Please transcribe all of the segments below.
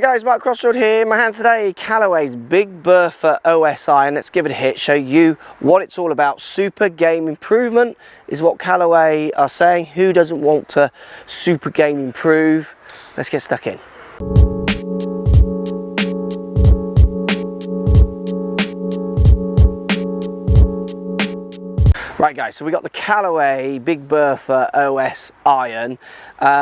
Hi guys, Mark Crossfield here. In my hands today, Callaway's Big Bertha OS iron. Let's give it a hit, show you what it's all about. Super game improvement is what Callaway are saying. Who doesn't want to super game improve? Let's get stuck in. Right guys, so we got the Callaway Big Bertha OS iron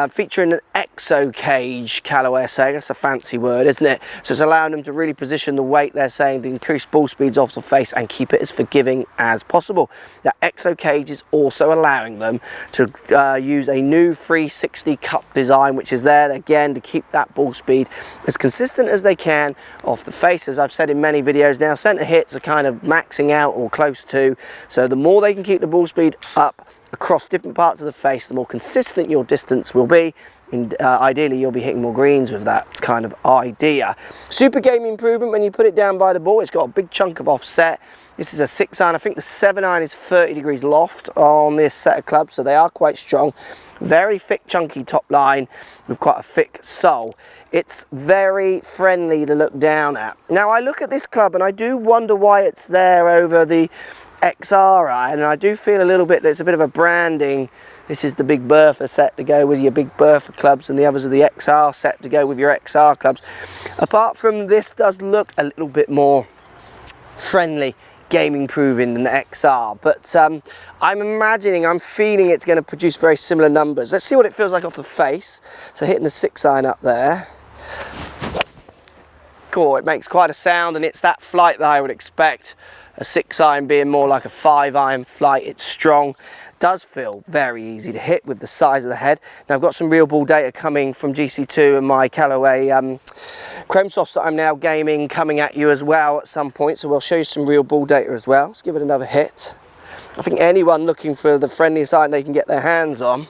featuring an exo cage. Callaway are saying, that's a fancy word, isn't it? So it's allowing them to really position the weight, they're saying, to increase ball speeds off the face and keep it as forgiving as possible. That exo cage is also allowing them to use a new 360 cup design, which is there again to keep that ball speed as consistent as they can off the face. As I've said in many videos now, centre hits are kind of maxing out or close to, so the more they can keep the ball speed up across different parts of the face, the more consistent your distance will be, and ideally you'll be hitting more greens with that kind of idea. Super game improvement when you put it down by the ball. It's got a big chunk of offset. This is a 6 iron. I think the 7 iron is 30 degrees loft on this set of clubs, so they are quite strong. Very thick, chunky top line with quite a thick sole. It's very friendly to look down at. Now I look at this club and I do wonder why it's there over the XR iron, and I do feel a little bit there's a bit of a branding. This is the Big Bertha set to go with your Big Bertha clubs, and the others are the XR set to go with your XR clubs. Apart from this does look a little bit more friendly gaming proving than the XR, but I'm feeling it's going to produce very similar numbers. Let's see what it feels like off the face. So hitting the 6 iron up there, cool, it makes quite a sound, and it's that flight that I would expect. A 6 iron being more like a 5 iron flight. It's strong, does feel very easy to hit with the size of the head. Now I've got some real ball data coming from GC2 and my Callaway Chrome Softs that I'm now gaming coming at you as well at some point, so we'll show you some real ball data as well. Let's give it another hit. I think anyone looking for the friendliest iron they can get their hands on,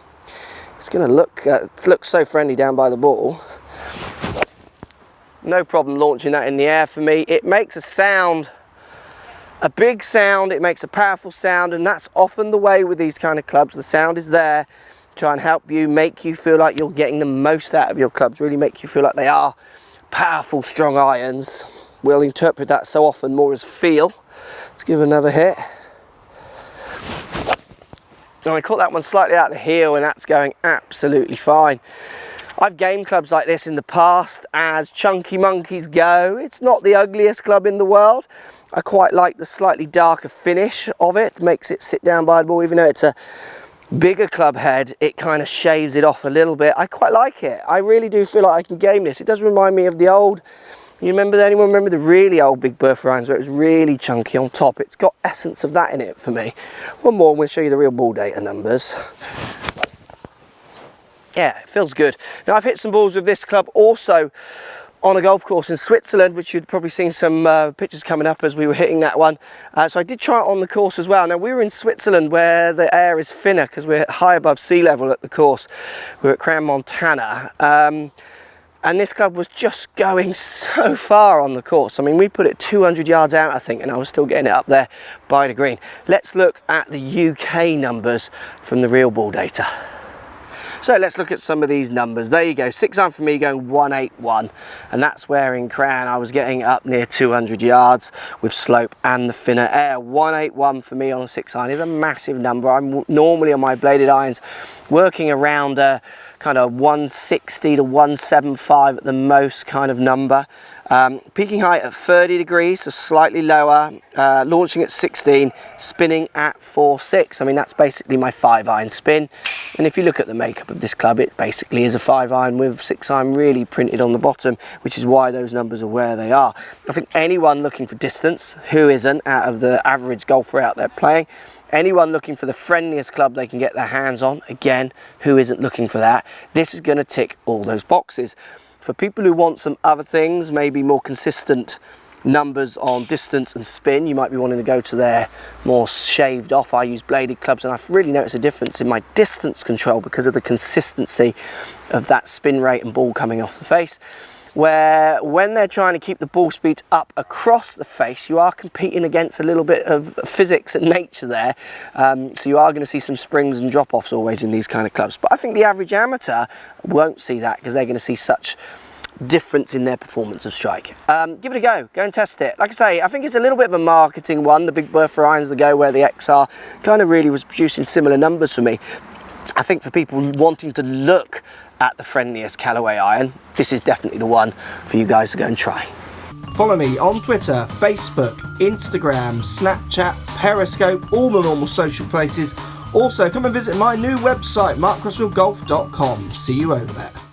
it's going to look so friendly down by the ball. No problem launching that in the air for me. It makes a sound, a big sound, it makes a powerful sound, and that's often the way with these kind of clubs. The sound is there to try and help you, make you feel like you're getting the most out of your clubs, really make you feel like they are powerful, strong irons. We'll interpret that so often more as feel. Let's give it another hit. And I caught that one slightly out of the heel, and that's going absolutely fine. I've gamed clubs like this in the past as chunky monkeys go. It's not the ugliest club in the world. I quite like the slightly darker finish of it. Makes it sit down by the ball. Even though it's a bigger club head, it kind of shaves it off a little bit. I quite like it. I really do feel like I can game this. It does remind me of the old, anyone remember the really old Big Bertha irons where it was really chunky on top? It's got essence of that in it for me. One more and we'll show you the real ball data numbers. Yeah, it feels good. Now I've hit some balls with this club also on a golf course in Switzerland, which you'd probably seen some pictures coming up as we were hitting that one. So I did try it on the course as well. Now we were in Switzerland where the air is thinner because we're high above sea level at the course. We're at Crown, Montana. And this club was just going so far on the course. I mean, we put it 200 yards out, I think, and I was still getting it up there by the green. Let's look at the UK numbers from the real ball data. So let's look at some of these numbers. There you go, 6 iron for me going 181, and that's where in Crown I was getting up near 200 yards with slope and the thinner air. 181 for me on a 6 iron is a massive number. I'm normally on my bladed irons working around a kind of 160 to 175 at the most kind of number. Peaking height at 30 degrees, so slightly lower, launching at 16, spinning at 4.6. I mean, that's basically my 5 iron spin. And if you look at the makeup of this club, it basically is a 5 iron with 6 iron really printed on the bottom, which is why those numbers are where they are. I think anyone looking for distance, who isn't, out of the average golfer out there playing, anyone looking for the friendliest club they can get their hands on, again, who isn't looking for that, this is going to tick all those boxes. For people who want some other things, maybe more consistent numbers on distance and spin, you might be wanting to go to their more shaved off. I use bladed clubs, and I've really noticed a difference in my distance control because of the consistency of that spin rate and ball coming off the face. Where when they're trying to keep the ball speed up across the face, you are competing against a little bit of physics and nature there. So you are going to see some springs and drop-offs always in these kind of clubs. But I think the average amateur won't see that because they're going to see such difference in their performance of strike. Give it a go and test it. Like I say, I think it's a little bit of a marketing one. The big Bertha irons, the Go Where the XR, kind of really was producing similar numbers for me. I think for people wanting to look at the friendliest Callaway iron, this is definitely the one for you guys to go and try. Follow me on Twitter, Facebook, Instagram, Snapchat, Periscope, all the normal social places. Also, come and visit my new website, markcrossfieldgolf.com. See you over there.